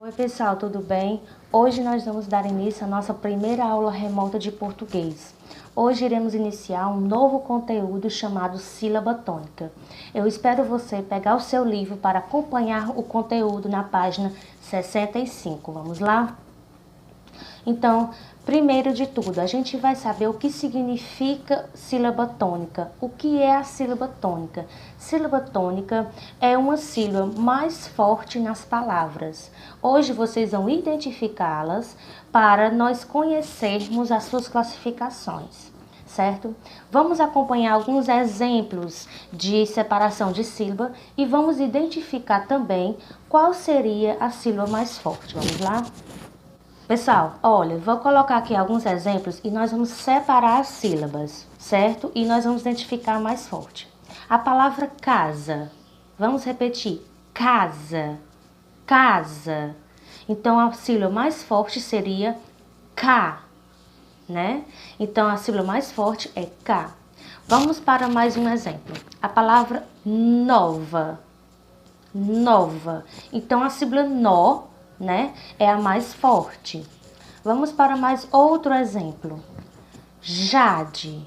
Oi pessoal, tudo bem? Hoje nós vamos dar início à nossa primeira aula remota de português. Hoje iremos iniciar um novo conteúdo chamado sílaba tônica. Eu espero você pegar o seu livro para acompanhar o conteúdo na página 65. Vamos lá? Então, primeiro de tudo, a gente vai saber o que significa sílaba tônica. O que é a sílaba tônica? Sílaba tônica é uma sílaba mais forte nas palavras. Hoje vocês vão identificá-las para nós conhecermos as suas classificações, certo? Vamos acompanhar alguns exemplos de separação de sílaba e vamos identificar também qual seria a sílaba mais forte. Vamos lá? Pessoal, olha, vou colocar aqui alguns exemplos e nós vamos separar as sílabas, certo? E nós vamos identificar mais forte. A palavra casa, vamos repetir, casa, casa. Então, a sílaba mais forte seria K, né? Então, a sílaba mais forte é K. Vamos para mais um exemplo. A palavra nova, nova. Então, a sílaba nó, né, é a mais forte. Vamos para mais outro exemplo. Jade,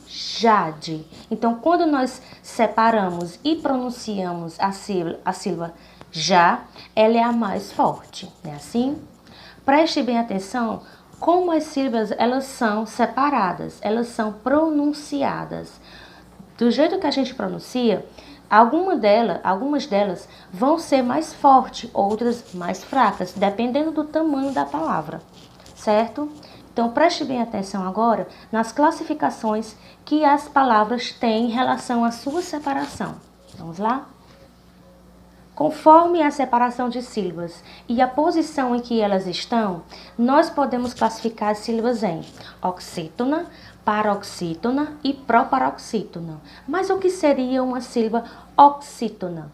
jade. Então, quando nós separamos e pronunciamos a sílaba já, ela é a mais forte, não é assim? Preste bem atenção como as sílabas elas são separadas, elas são pronunciadas. Do jeito que a gente pronuncia, algumas delas vão ser mais fortes, outras mais fracas, dependendo do tamanho da palavra, certo? Então, preste bem atenção agora nas classificações que as palavras têm em relação à sua separação. Vamos lá? Conforme a separação de sílabas e a posição em que elas estão, nós podemos classificar as sílabas em oxítona, paroxítona e proparoxítona. Mas o que seria uma sílaba oxítona?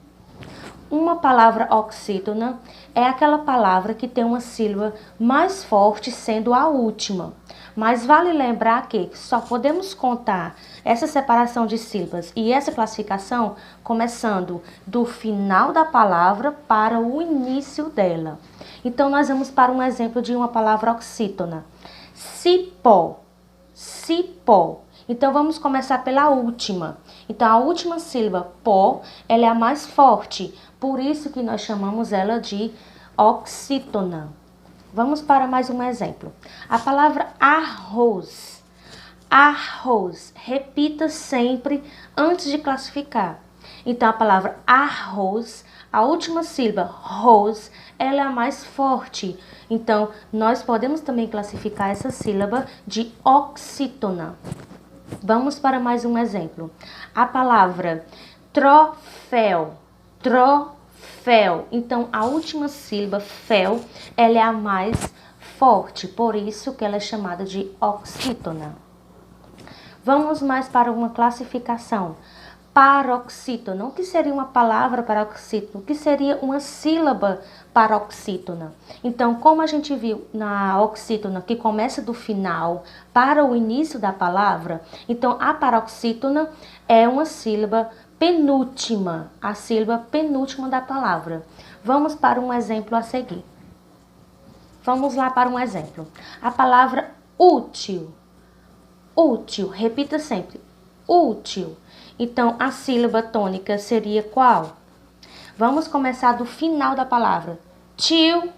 Uma palavra oxítona é aquela palavra que tem uma sílaba mais forte sendo a última. Mas vale lembrar que só podemos contar essa separação de sílabas e essa classificação começando do final da palavra para o início dela. Então, nós vamos para um exemplo de uma palavra oxítona. Cipó, cipó. Então, vamos começar pela última. Então, a última sílaba, pó, ela é a mais forte. Por isso que nós chamamos ela de oxítona. Vamos para mais um exemplo. A palavra arroz. Arroz. Repita sempre antes de classificar. Então, a palavra arroz, a última sílaba, roz, ela é a mais forte. Então, nós podemos também classificar essa sílaba de oxítona. Vamos para mais um exemplo. A palavra troféu. Troféu. Então, a última sílaba, fel, ela é a mais forte. Por isso que ela é chamada de oxítona. Vamos mais para uma classificação. Paroxítona. O que seria uma palavra paroxítona? O que seria uma sílaba paroxítona? Então, como a gente viu na oxítona, que começa do final para o início da palavra, então a paroxítona é uma sílaba penúltima, a sílaba penúltima da palavra. Vamos para um exemplo a seguir. Vamos lá para um exemplo. A palavra útil. Útil, repita sempre. Útil. Então, a sílaba tônica seria qual? Vamos começar do final da palavra. Tio,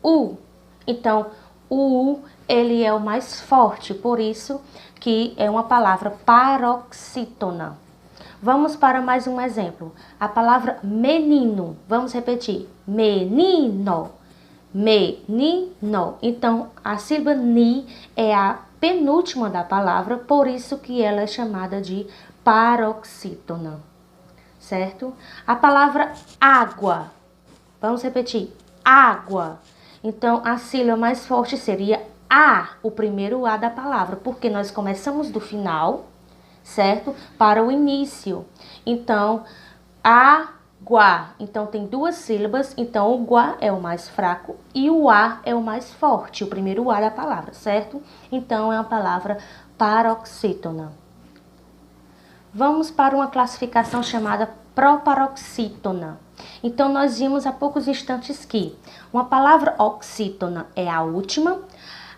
u. Então, o u, ele é o mais forte, por isso que é uma palavra paroxítona. Vamos para mais um exemplo. A palavra menino. Vamos repetir. Menino. Menino. Então, a sílaba ni é a penúltima da palavra, por isso que ela é chamada de paroxítona, certo? A palavra água, vamos repetir, água. Então, a sílaba mais forte seria A, o primeiro A da palavra, porque nós começamos do final, certo? Para o início. Então, água. Então, tem duas sílabas, então o guá é o mais fraco e o A é o mais forte, o primeiro A da palavra, certo? Então, é uma palavra paroxítona. vamos para uma classificação chamada proparoxítona. Então, nós vimos há poucos instantes que uma palavra oxítona é a última,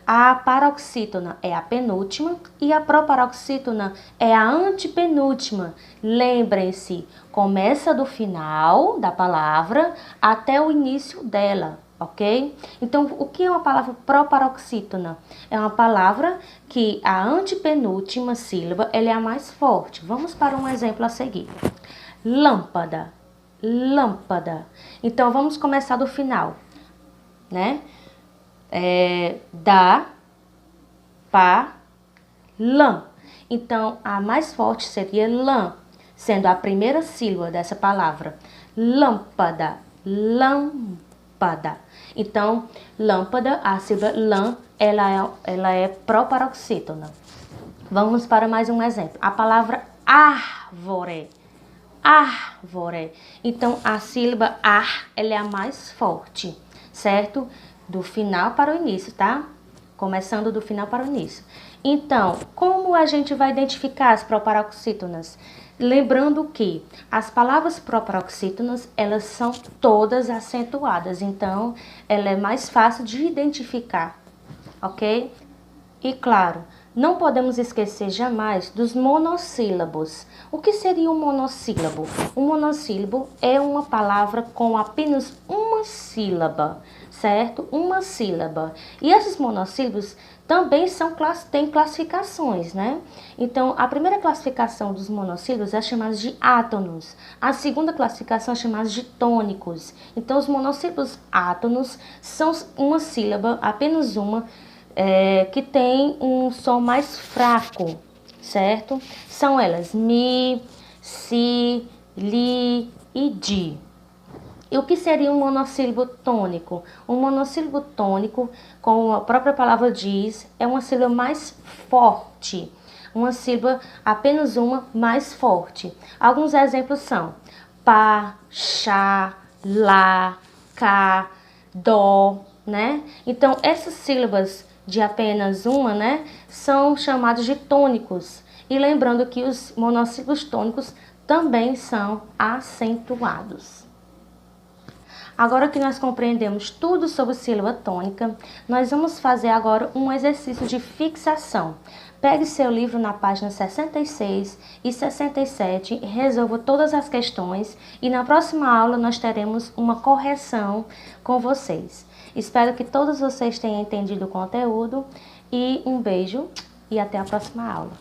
a paroxítona é a penúltima e a proparoxítona é a antepenúltima. Lembrem-se, começa do final da palavra até o início dela, ok? Então, o que é uma palavra proparoxítona? É uma palavra que a antepenúltima sílaba ela é a mais forte. Vamos para um exemplo a seguir. Lâmpada, lâmpada. Então, vamos começar do final, né? Da, pa, lã. Então, a mais forte seria lã, sendo a primeira sílaba dessa palavra. Lâmpada, lâmpada. Então, lâmpada, a sílaba lã, ela é proparoxítona. Vamos para mais um exemplo. A palavra árvore, árvore. Então, a sílaba ar, ela é a mais forte, certo? Do final para o início, tá? Começando do final para o início. Então, como a gente vai identificar as proparoxítonas? Lembrando que as palavras proparoxítonas, elas são todas acentuadas. Então, ela é mais fácil de identificar, ok? E claro, não podemos esquecer jamais dos monossílabos. O que seria um monossílabo? Um monossílabo é uma palavra com apenas uma sílaba, certo? Uma sílaba. E esses monossílabos também têm classificações, né? Então, a primeira classificação dos monossílabos é chamada de átonos. A segunda classificação é chamada de tônicos. Então, os monossílabos átonos são uma sílaba, apenas uma, que tem um som mais fraco, certo? São elas mi, si, li e di. E o que seria um monossílabo tônico? Um monossílabo tônico, como a própria palavra diz, é uma sílaba mais forte. Uma sílaba, apenas uma, mais forte. Alguns exemplos são pá, chá, lá, cá, dó, né? Então, essas sílabas de apenas uma, né, são chamados de tônicos. E lembrando que os monossílabos tônicos também são acentuados. Agora que nós compreendemos tudo sobre sílaba tônica, nós vamos fazer agora um exercício de fixação. Pegue seu livro na página 66 e 67, resolva todas as questões e na próxima aula nós teremos uma correção com vocês. Espero que todos vocês tenham entendido o conteúdo e um beijo e até a próxima aula.